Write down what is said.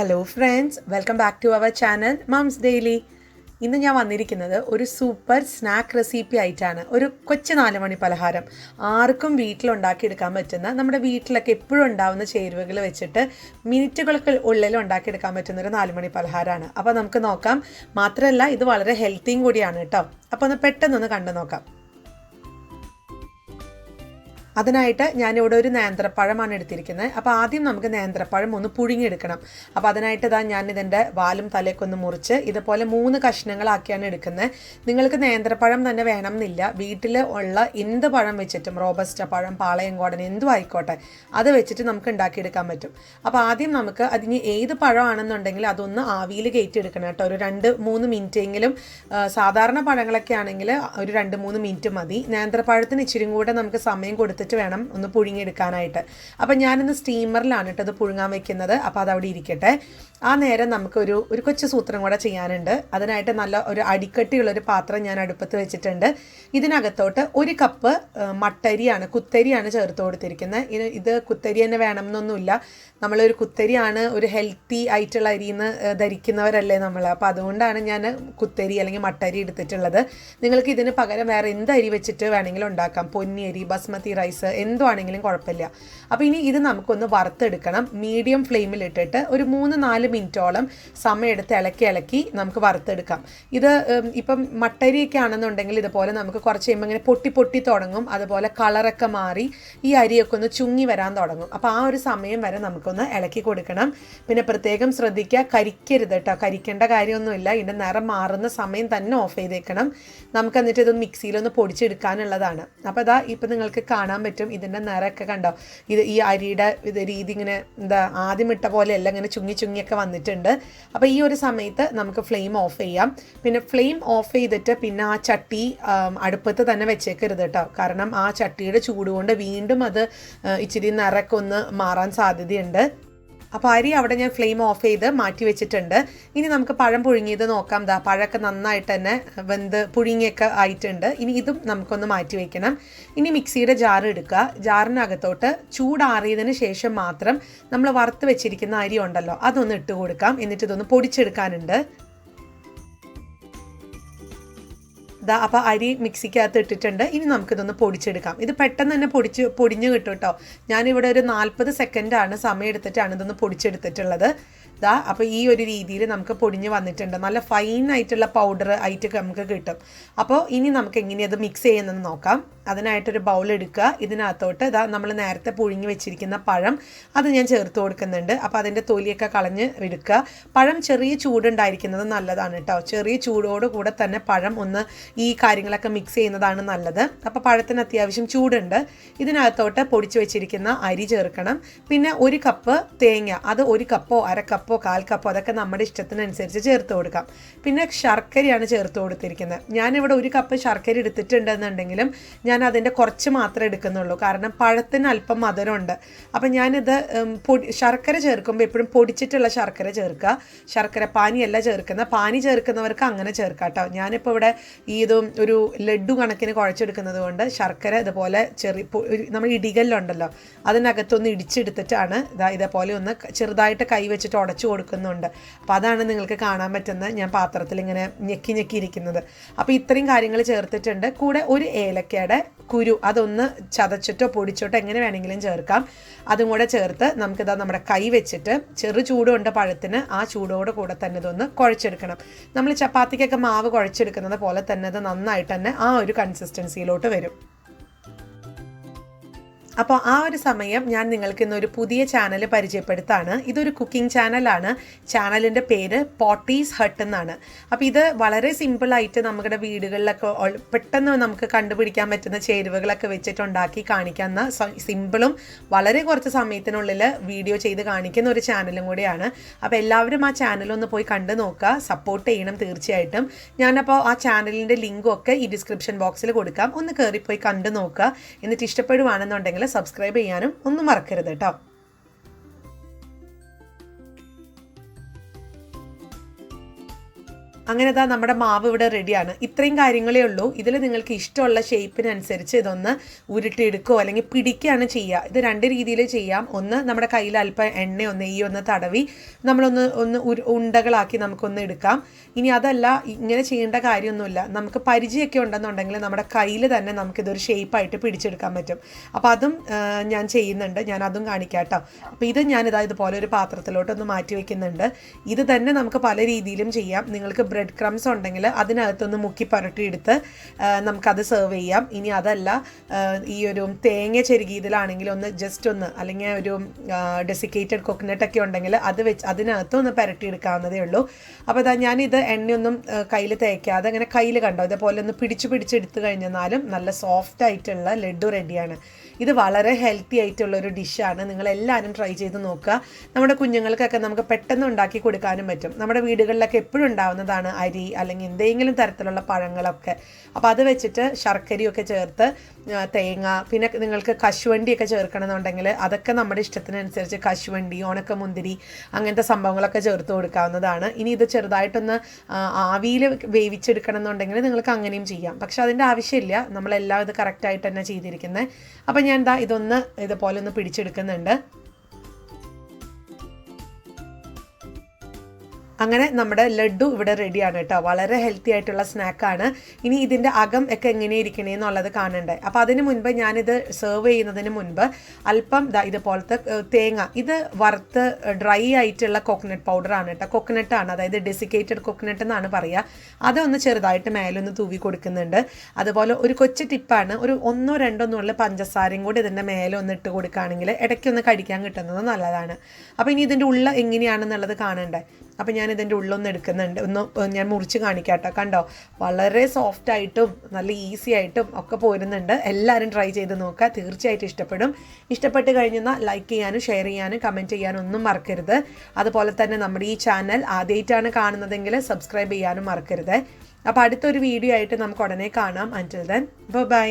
Hello friends, welcome back to our channel moms daily. ഇന്ന് ഞാൻ വന്നിരിക്കുന്നത് ഒരു സൂപ്പർ സ്നാക്ക് റെസിപ്പി ആയിട്ടാണ്. ഒരു കൊച്ചു 4 മണി പലഹാരം ആർക്കും വീട്ടിലുണ്ടാക്കിയെടുക്കാൻ പറ്റുന്ന, നമ്മുടെ വീട്ടിലൊക്കെ എപ്പോഴും ഉണ്ടാവുന്ന ചേരുവകൾ വെച്ചിട്ട് മിനിറ്റുകൾക്ക് ഉള്ളിൽ ഉണ്ടാക്കിയെടുക്കാൻ പറ്റുന്ന ഒരു 4 മണി പലഹാരമാണ്. അപ്പോൾ നമുക്ക് നോക്കാം. മാത്രമല്ല ഇത് വളരെ ഹെൽത്തിയും കൂടിയാണ് കേട്ടോ. അപ്പോൾ ഒന്ന് പെട്ടെന്നൊന്ന് കണ്ടു നോക്കാം. അതിനായിട്ട് ഞാനിവിടെ ഒരു നേന്ത്രപ്പഴമാണ് എടുത്തിരിക്കുന്നത്. അപ്പോൾ ആദ്യം നമുക്ക് നേന്ത്രപ്പഴം ഒന്ന് പുഴുങ്ങിയെടുക്കണം. അപ്പോൾ അതിനായിട്ട് ഞാൻ ഇതിൻ്റെ വാലും തലയൊക്കെ ഒന്ന് മുറിച്ച് ഇതുപോലെ 3 കഷ്ണങ്ങളാക്കിയാണ് എടുക്കുന്നത്. നിങ്ങൾക്ക് നേന്ത്രപ്പഴം തന്നെ വേണം എന്നില്ല. വീട്ടിൽ ഉള്ള എന്ത് പഴം വെച്ചിട്ടും, റോബസ്റ്റ പഴം, പാളയംകോടൻ എന്തും ആയിക്കോട്ടെ, അത് വെച്ചിട്ട് നമുക്ക് ഉണ്ടാക്കിയെടുക്കാൻ പറ്റും. അപ്പോൾ ആദ്യം നമുക്ക് അതിന് ഏത് പഴമാണെന്നുണ്ടെങ്കിൽ അതൊന്ന് ആവിയിൽ കയറ്റിയെടുക്കണം കേട്ടോ. ഒരു 2-3 മിനിറ്റെങ്കിലും. സാധാരണ പഴങ്ങളൊക്കെ ആണെങ്കിൽ ഒരു 2-3 മിനിറ്റ് മതി. നേന്ത്രപ്പഴത്തിന് ഇച്ചിരി കൂടെ നമുക്ക് സമയം കൊടുത്തിട്ട് വേണം ഒന്ന് പുഴുങ്ങിയെടുക്കാനായിട്ട്. അപ്പം ഞാനിന്ന് സ്റ്റീമറിലാണ് കേട്ടോ അത് പുഴുങ്ങാൻ വെക്കുന്നത്. അപ്പോൾ അതവിടെ ഇരിക്കട്ടെ. ആ നേരം നമുക്കൊരു കൊച്ചു സൂത്രം കൂടെ ചെയ്യാനുണ്ട്. അതിനായിട്ട് നല്ല ഒരു അടിക്കട്ടിയുള്ളൊരു പാത്രം ഞാൻ അടുപ്പത്ത് വെച്ചിട്ടുണ്ട്. ഇതിനകത്തോട്ട് 1 കപ്പ് മട്ടരിയാണ്, കുത്തരിയാണ് ചേർത്ത് കൊടുത്തിരിക്കുന്നത്. ഇത് കുത്തരി തന്നെ വേണമെന്നൊന്നുമില്ല. നമ്മളൊരു കുത്തരിയാണ് ഒരു ഹെൽത്തി ആയിട്ടുള്ള അരിന്ന് ധരിക്കുന്നവരല്ലേ നമ്മൾ. അപ്പോൾ അതുകൊണ്ടാണ് ഞാൻ കുത്തരി അല്ലെങ്കിൽ മട്ടരി എടുത്തിട്ടുള്ളത്. നിങ്ങൾക്ക് ഇതിന് പകരം വേറെ എന്ത് അരി വെച്ചിട്ട് വേണമെങ്കിലും ഉണ്ടാക്കാം. പൊന്നി അരി, ബസ്മതി റൈസ്, എന്തുവാണെങ്കിലും കുഴപ്പമില്ല. അപ്പോൾ ഇനി ഇത് നമുക്കൊന്ന് വറുത്തെടുക്കണം. മീഡിയം ഫ്ലെയിമിലിട്ടിട്ട് ഒരു 3-4 മിനിറ്റോളം സമയം എടുത്ത് ഇളക്കി നമുക്ക് വറുത്തെടുക്കാം. ഇത് ഇപ്പം മട്ടരിയൊക്കെ ആണെന്നുണ്ടെങ്കിൽ ഇതുപോലെ നമുക്ക് കുറച്ച് കഴിയുമ്പോൾ ഇങ്ങനെ പൊട്ടി തുടങ്ങും. അതുപോലെ കളറൊക്കെ മാറി ഈ അരിയൊക്കെ ഒന്ന് ചുങ്ങി വരാൻ തുടങ്ങും. അപ്പോൾ ആ ഒരു സമയം വരെ നമുക്കൊന്ന് ഇളക്കി കൊടുക്കണം. പിന്നെ പ്രത്യേകം ശ്രദ്ധിക്കുക, കരിക്കരുത് കേട്ടോ. കരിക്കേണ്ട കാര്യമൊന്നുമില്ല. ഇതിൻ്റെ നിറം മാറുന്ന സമയം തന്നെ ഓഫ് ചെയ്തേക്കണം. നമുക്ക് എന്നിട്ട് ഇതൊന്ന് മിക്സിയിലൊന്ന് പൊടിച്ചെടുക്കാനുള്ളതാണ്. അപ്പോൾ ഇപ്പം നിങ്ങൾക്ക് കാണാൻ പറ്റും ഇതിൻ്റെ നിറമൊക്കെ കണ്ടോ. ഈ അരിയുടെ രീതി ഇങ്ങനെ ആദ്യം ഇട്ട പോലെയല്ല, ഇങ്ങനെ ചുങ്ങിയൊക്കെ വന്നിട്ടുണ്ട്. അപ്പോൾ ഈ ഒരു സമയത്ത് നമുക്ക് ഫ്ലെയിം ഓഫ് ചെയ്യാം. പിന്നെ ഫ്ലെയിം ഓഫ് ചെയ്തിട്ട് പിന്നെ ആ ചട്ടി അടുപ്പത്ത് തന്നെ വെച്ചേക്കരുത് കേട്ടോ. കാരണം ആ ചട്ടിയുടെ ചൂട് കൊണ്ട് വീണ്ടും അത് ഇച്ചിരി നിറമൊക്കെ ഒന്ന് മാറാൻ സാധ്യതയുണ്ട്. അപ്പോൾ അരി അവിടെ ഞാൻ ഫ്ലെയിം ഓഫ് ചെയ്ത് മാറ്റി വെച്ചിട്ടുണ്ട്. ഇനി നമുക്ക് പഴം പുഴുങ്ങിയത് നോക്കാം. പഴമൊക്കെ നന്നായിട്ട് തന്നെ വെന്ത് പുഴുങ്ങിയൊക്കെ ആയിട്ടുണ്ട്. ഇനി ഇതും നമുക്കൊന്ന് മാറ്റി വയ്ക്കണം. ഇനി മിക്സിയുടെ ജാർ എടുക്കുക. ജാറിനകത്തോട്ട് ചൂടാറിയതിന് ശേഷം മാത്രം നമ്മൾ വറുത്ത് വെച്ചിരിക്കുന്ന അരി ഉണ്ടല്ലോ അതൊന്ന് ഇട്ട് കൊടുക്കാം. എന്നിട്ട് ഇതൊന്ന് പൊടിച്ചെടുക്കാനുണ്ട്. അപ്പോൾ അരി മിക്സിക്കകത്ത് ഇട്ടിട്ടുണ്ട്. ഇനി നമുക്കിതൊന്ന് പൊടിച്ചെടുക്കാം. ഇത് പെട്ടെന്ന് തന്നെ പൊടിഞ്ഞ് കിട്ടും കേട്ടോ. ഞാനിവിടെ ഒരു 40 സെക്കൻഡാണ് സമയം എടുത്തിട്ടാണ് ഇതൊന്ന് പൊടിച്ചെടുത്തിട്ടുള്ളത്. അപ്പോൾ ഈ ഒരു രീതിയിൽ നമുക്ക് പൊടിഞ്ഞ് വന്നിട്ടുണ്ട്. നല്ല ഫൈനായിട്ടുള്ള പൗഡർ ആയിട്ട് നമുക്ക് കിട്ടും. അപ്പോൾ ഇനി നമുക്ക് എങ്ങനെയാണ് അത് മിക്സ് ചെയ്യുന്നതെന്ന് നോക്കാം. അതിനായിട്ടൊരു ബൗൾ എടുക്കുക. ഇതിനകത്തോട്ട് നമ്മൾ നേരത്തെ പുഴുങ്ങി വെച്ചിരിക്കുന്ന പഴം അത് ഞാൻ ചേർത്ത് കൊടുക്കുന്നുണ്ട്. അപ്പോൾ അതിൻ്റെ തൊലിയൊക്കെ കളഞ്ഞ് എടുക്കുക. പഴം ചെറിയ ചൂടുണ്ടായിരിക്കുന്നത് നല്ലതാണ് കേട്ടോ. ചെറിയ ചൂടോട് കൂടെ തന്നെ പഴം ഒന്ന് ഈ കാര്യങ്ങളൊക്കെ മിക്സ് ചെയ്യുന്നതാണ് നല്ലത്. അപ്പോൾ പഴത്തിന് അത്യാവശ്യം ചൂടുണ്ട്. ഇതിനകത്തോട്ട് പൊടിച്ച് വെച്ചിരിക്കുന്ന അരി ചേർക്കണം. പിന്നെ 1 കപ്പ് തേങ്ങ, അത് 1 കപ്പോ 1/2 കപ്പോ 1/4 കപ്പോ അതൊക്കെ നമ്മുടെ ഇഷ്ടത്തിനനുസരിച്ച് ചേർത്ത് കൊടുക്കാം. പിന്നെ ശർക്കരയാണ് ചേർത്ത് കൊടുത്തിരിക്കുന്നത്. ഞാനിവിടെ 1 കപ്പ് ശർക്കര എടുത്തിട്ടുണ്ടെന്നുണ്ടെങ്കിലും ഞാൻ അതിൻ്റെ കുറച്ച് മാത്രമേ എടുക്കുന്നുള്ളൂ. കാരണം പഴത്തിന് അല്പം മധുരമുണ്ട്. അപ്പം ഞാനിത് ശർക്കര ചേർക്കുമ്പോൾ എപ്പോഴും പൊടിച്ചിട്ടുള്ള ശർക്കര ചേർക്കുക. ശർക്കര പാനിയല്ല ചേർക്കുന്നത്. പാനി ചേർക്കുന്നവർക്ക് അങ്ങനെ ചേർക്കാം കേട്ടോ. ഞാനിപ്പോൾ ഇവിടെ ഇതും ഒരു ലഡു കണക്കിന് കുഴച്ചെടുക്കുന്നത് കൊണ്ട് ശർക്കര ഇതുപോലെ നമ്മൾ ഇടികല്ലുണ്ടല്ലോ അതിനകത്തൊന്ന് ഇടിച്ചെടുത്തിട്ടാണ് ഇതേപോലെ ഒന്ന് ചെറുതായിട്ട് കൈ വെച്ചിട്ട് ഉടച്ചു കൊടുക്കുന്നുണ്ട്. അപ്പോൾ അതാണ് നിങ്ങൾക്ക് കാണാൻ പറ്റുന്നത്. ഞാൻ പാത്രത്തിൽ ഇങ്ങനെ ഞെക്കി ഇരിക്കുന്നത്. അപ്പോൾ ഇത്രയും കാര്യങ്ങൾ ചേർത്തിട്ടുണ്ട്. കൂടെ 1 ഏലക്കയുടെ കുരു അതൊന്ന് ചതച്ചിട്ടോ പൊടിച്ചിട്ടോ എങ്ങനെ വേണമെങ്കിലും ചേർക്കാം. അതും കൂടെ ചേർത്ത് നമുക്കിതാ നമ്മുടെ കൈ വെച്ചിട്ട് ചെറു ചൂടുണ്ട് പഴത്തിന്, ആ ചൂടോട് കൂടെ തന്നെ ഇതൊന്ന് കുഴച്ചെടുക്കണം. നമ്മൾ ചപ്പാത്തിക്കൊക്കെ മാവ് കുഴച്ചെടുക്കുന്നത് പോലെ തന്നെ ഇത് നന്നായിട്ട് തന്നെ ആ ഒരു കൺസിസ്റ്റൻസിയിലോട്ട് വരും. അപ്പോൾ ആ ഒരു സമയം ഞാൻ നിങ്ങൾക്ക് ഇന്നൊരു പുതിയ ചാനൽ പരിചയപ്പെടുത്താണ്. ഇതൊരു കുക്കിംഗ് ചാനലാണ്. ചാനലിൻ്റെ പേര് പോട്ടീസ് ഹട്ട് എന്നാണ്. അപ്പോൾ ഇത് വളരെ സിമ്പിളായിട്ട് നമ്മുടെ വീടുകളിലൊക്കെ പെട്ടെന്ന് നമുക്ക് കണ്ടുപിടിക്കാൻ പറ്റുന്ന ചേരുവകളൊക്കെ വെച്ചിട്ടുണ്ടാക്കി കാണിക്കുന്ന സിമ്പിളും വളരെ കുറച്ച് സമയത്തിനുള്ളിൽ വീഡിയോ ചെയ്ത് കാണിക്കുന്ന ഒരു ചാനലും കൂടിയാണ്. അപ്പോൾ എല്ലാവരും ആ ചാനലൊന്ന് പോയി കണ്ടു നോക്കുക, സപ്പോർട്ട് ചെയ്യണം തീർച്ചയായിട്ടും. ഞാനപ്പോൾ ആ ചാനലിൻ്റെ ലിങ്കും ഒക്കെ ഈ ഡിസ്ക്രിപ്ഷൻ ബോക്സിൽ കൊടുക്കാം. ഒന്ന് കയറിപ്പോയി കണ്ടു നോക്കുക. എന്നിട്ട് ഇഷ്ടപ്പെടുവാണെന്നുണ്ടെങ്കിൽ സബ്സ്ക്രൈബ് ചെയ്യാനും ഒന്നും മറക്കരുത് കേട്ടോ. അങ്ങനെ ഇതാ നമ്മുടെ മാവ് ഇവിടെ റെഡിയാണ്. ഇത്രയും കാര്യങ്ങളേ ഉള്ളൂ. ഇതിൽ നിങ്ങൾക്ക് ഇഷ്ടമുള്ള ഷേപ്പിനനുസരിച്ച് ഇതൊന്ന് ഉരുട്ടിയെടുക്കുകയോ അല്ലെങ്കിൽ പിടിക്കുകയാണ് ചെയ്യുക. ഇത് 2 രീതിയിൽ ചെയ്യാം. ഒന്ന് നമ്മുടെ കയ്യിൽ അല്പം എണ്ണയോ നെയ്യോ ഒന്ന് തടവി നമ്മളൊന്ന് ഉണ്ടകളാക്കി നമുക്കൊന്ന് എടുക്കാം. ഇനി അതല്ല, ഇങ്ങനെ ചെയ്യേണ്ട കാര്യമൊന്നുമില്ല. നമുക്ക് പരിചയമൊക്കെ ഉണ്ടെന്നുണ്ടെങ്കിൽ നമ്മുടെ കയ്യിൽ തന്നെ നമുക്കിതൊരു ഷേപ്പായിട്ട് പിടിച്ചെടുക്കാൻ പറ്റും. അപ്പോൾ അതും ഞാൻ ചെയ്യുന്നുണ്ട്. ഞാൻ അതും കാണിക്കാം കേട്ടോ. അപ്പോൾ ഇത് ഞാനിതാ ഇതുപോലെ ഒരു പാത്രത്തിലോട്ടൊന്ന് മാറ്റി വയ്ക്കുന്നുണ്ട്. ഇത് തന്നെ നമുക്ക് പല രീതിയിലും ചെയ്യാം. നിങ്ങൾക്ക് ബ്രെഡ് ക്രംസ് ഉണ്ടെങ്കിൽ അതിനകത്തൊന്ന് മുക്കി പുരട്ടിയെടുത്ത് നമുക്കത് സെർവ് ചെയ്യാം. ഇനി അതല്ല, ഈ ഒരു തേങ്ങ ചെരുകിയതിലാണെങ്കിൽ ഒന്ന് ജസ്റ്റ് ഒന്ന്, അല്ലെങ്കിൽ ഒരു ഡെസിക്കേറ്റഡ് കൊക്കനട്ടൊക്കെ ഉണ്ടെങ്കിൽ അത് വെച്ച് അതിനകത്ത് ഒന്ന് പുരട്ടിയെടുക്കാവുന്നതേ ഉള്ളൂ. അപ്പോൾ ഇതാ ഞാനിത് എണ്ണയൊന്നും കയ്യിൽ തേക്കാതെ അങ്ങനെ കയ്യിൽ കണ്ടോ ഇതേപോലെ ഒന്ന് പിടിച്ചെടുത്ത് കഴിഞ്ഞാലും നല്ല സോഫ്റ്റ് ആയിട്ടുള്ള ലഡു റെഡിയാണ്. ഇത് വളരെ ഹെൽത്തി ആയിട്ടുള്ളൊരു ഡിഷാണ്. നിങ്ങളെല്ലാവരും ട്രൈ ചെയ്ത് നോക്കുക. നമ്മുടെ കുഞ്ഞുങ്ങൾക്കൊക്കെ നമുക്ക് പെട്ടെന്ന് ഉണ്ടാക്കി കൊടുക്കാനും പറ്റും. നമ്മുടെ വീടുകളിലൊക്കെ എപ്പോഴും ഉണ്ടാവുന്നതാണ് അരി അല്ലെങ്കിൽ എന്തെങ്കിലും തരത്തിലുള്ള പഴങ്ങളൊക്കെ. അപ്പോൾ അത് വെച്ചിട്ട് ശർക്കരയൊക്കെ ചേർത്ത് തേങ്ങ, പിന്നെ നിങ്ങൾക്ക് കശുവണ്ടിയൊക്കെ ചേർക്കണമെന്നുണ്ടെങ്കിൽ അതൊക്കെ നമ്മുടെ ഇഷ്ടത്തിനനുസരിച്ച് കശുവണ്ടി, ഉണക്കമുന്തിരി അങ്ങനത്തെ സംഭവങ്ങളൊക്കെ ചേർത്ത് കൊടുക്കാവുന്നതാണ്. ഇനി ഇത് ചെറുതായിട്ടൊന്ന് ആവിയിൽ വേവിച്ചെടുക്കണം എന്നുണ്ടെങ്കിൽ നിങ്ങൾക്ക് അങ്ങനെയും ചെയ്യാം. പക്ഷെ അതിൻ്റെ ആവശ്യമില്ല. നമ്മളെല്ലാം ഇത് കറക്റ്റായിട്ട് തന്നെ ചെയ്തിരിക്കുന്നത്. അപ്പം ഞാൻ ഇതൊന്ന് ഇതുപോലെ ഒന്ന് പിടിച്ചെടുക്കുന്നുണ്ട്. അങ്ങനെ നമ്മുടെ ലഡു ഇവിടെ റെഡിയാണ് കേട്ടോ. വളരെ ഹെൽത്തി ആയിട്ടുള്ള സ്നാക്കാണ്. ഇനി ഇതിൻ്റെ അകം ഒക്കെ എങ്ങനെ ഇരിക്കണേ എന്നുള്ളത് കാണണ്ടേ. അപ്പോൾ അതിന് മുൻപ് ഞാനിത് സെർവ് ചെയ്യുന്നതിന് മുൻപ് അല്പം ഇതുപോലത്തെ തേങ്ങ, ഇത് വറുത്ത് ഡ്രൈ ആയിട്ടുള്ള കോക്കനട്ട് പൗഡറാണ് കേട്ടോ. കോക്കനട്ടാണ്, അതായത് ഡെസിക്കേറ്റഡ് കോക്കനട്ട് എന്നാണ് പറയുക. അതൊന്ന് ചെറുതായിട്ട് മേലൊന്ന് തൂവി കൊടുക്കുന്നുണ്ട്. അതുപോലെ ഒരു കൊച്ചു ടിപ്പാണ്, ഒരു 1-2 പഞ്ചസാരയും കൂടി ഇതിൻ്റെ മേലെ ഒന്ന് ഇട്ട് കൊടുക്കുകയാണെങ്കിൽ ഇടയ്ക്കൊന്ന് കടിക്കാൻ കിട്ടുന്നത് നല്ലതാണ്. അപ്പോൾ ഇനി ഇതിൻ്റെ ഉള്ള എങ്ങനെയാണെന്നുള്ളത് കാണണ്ടേ. അപ്പോൾ ഞാൻ ഇതിൻ്റെ ഉള്ളൊന്ന് എടുക്കുന്നുണ്ട്. ഞാൻ മുറിച്ച് കാണിക്കാം കേട്ടോ. കണ്ടോ, വളരെ സോഫ്റ്റ് ആയിട്ടും നല്ല ഈസി ആയിട്ടും ഒക്കെ പോരുന്നുണ്ട്. എല്ലാവരും ട്രൈ ചെയ്ത് നോക്കുക, തീർച്ചയായിട്ടും ഇഷ്ടപ്പെടും. ഇഷ്ടപ്പെട്ട് കഴിഞ്ഞാൽ ലൈക്ക് ചെയ്യാനും ഷെയർ ചെയ്യാനും കമൻറ്റ് ചെയ്യാനും ഒന്നും മറക്കരുത്. അതുപോലെ തന്നെ നമ്മുടെ ഈ ചാനൽ ആദ്യമായിട്ടാണ് കാണുന്നതെങ്കിൽ സബ്സ്ക്രൈബ് ചെയ്യാനും മറക്കരുത്. അപ്പോൾ അടുത്തൊരു വീഡിയോ ആയിട്ട് നമുക്ക് ഉടനെ കാണാം. അൻറ്റിൽ ദെൻ ബൈ.